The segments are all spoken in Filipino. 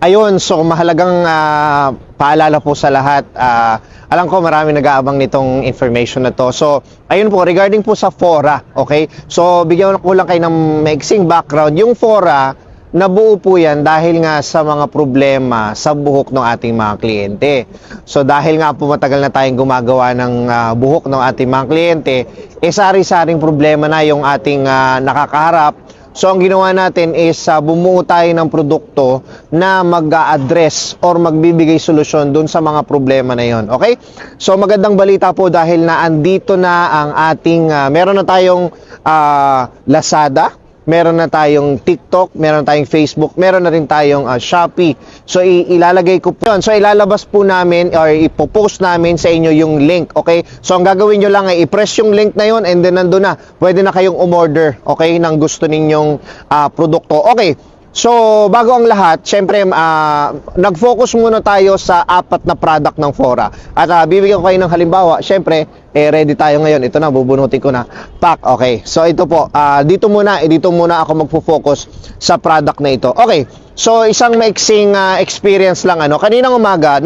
Ayun, so mahalagang paalala po sa lahat. Alam ko marami nag-aabang nitong information na to. So, ayun po, regarding po sa fora, okay? So, bigyan ko lang kayo ng maiksing background. Yung fora, nabuo po yan dahil nga sa mga problema sa buhok ng ating mga kliyente. So, dahil nga po matagal na tayong gumagawa ng buhok ng ating mga kliyente, sari-saring problema na yung ating nakakaharap. So, ang ginawa natin is bumuo tayo ng produkto na mag-a-address or magbibigay solusyon dun sa mga problema na yon. Okay? So, magandang balita po dahil na andito na ang ating, meron na tayong Lazada, meron na tayong TikTok, meron na tayong Facebook, meron na rin tayong Shopee. So, ilalagay ko po yun. So, ilalabas po namin or ipopost namin sa inyo yung link, okay? So, ang gagawin nyo lang ay i-press yung link na yun and then nandun na. Pwede na kayong umorder, okay, ng gusto ninyong produkto. Okay, so, bago ang lahat, syempre, nag-focus muna tayo sa 4 na product ng Fora. At bibigyan ko kayo ng halimbawa, syempre, ready tayo ngayon. Ito na, bubunutin ko na. Pack, okay. So, ito po, dito muna ako magfo-focus sa product na ito. Okay, so, isang maiksing experience lang, kaninang umaga,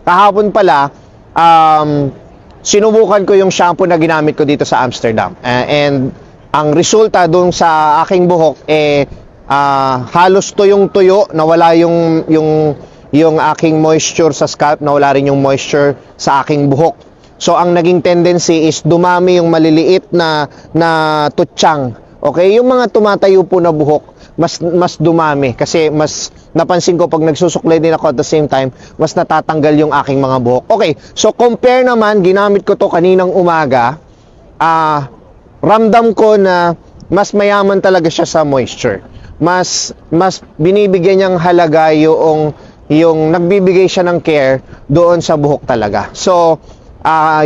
kahapon pala, sinubukan ko yung shampoo na ginamit ko dito sa Amsterdam. And, ang resulta dun sa aking buhok, halos tuyong-tuyo, nawala yung aking moisture sa scalp, nawala rin yung moisture sa aking buhok. So, ang naging tendency is dumami yung maliliit na tutsang. Okay? Yung mga tumatayo po na buhok, mas dumami. Kasi mas napansin ko pag nagsusuklay din ako at the same time, mas natatanggal yung aking mga buhok. Okay, so compare naman, ginamit ko to kaninang umaga, ramdam ko na mas mayaman talaga siya sa moisture. Mas binibigyan niyang halaga yung nagbibigay siya ng care doon sa buhok talaga. So,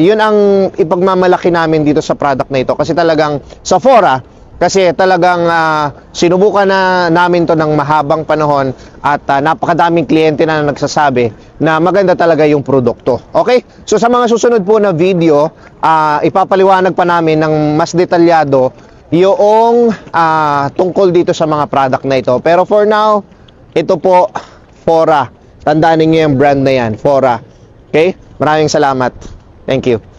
yun ang ipagmamalaki namin dito sa product na ito. Kasi talagang sa Fora, kasi talagang sinubukan na namin to ng mahabang panahon at napakadaming kliyente na nagsasabi na maganda talaga yung produkto. Okay? So, sa mga susunod po na video, ipapaliwanag pa namin ng mas detalyado yung tungkol dito sa mga product na ito. Pero for now, ito po, Fora. Tandaan niyo yung brand na yan, Fora. Okay? Maraming salamat. Thank you.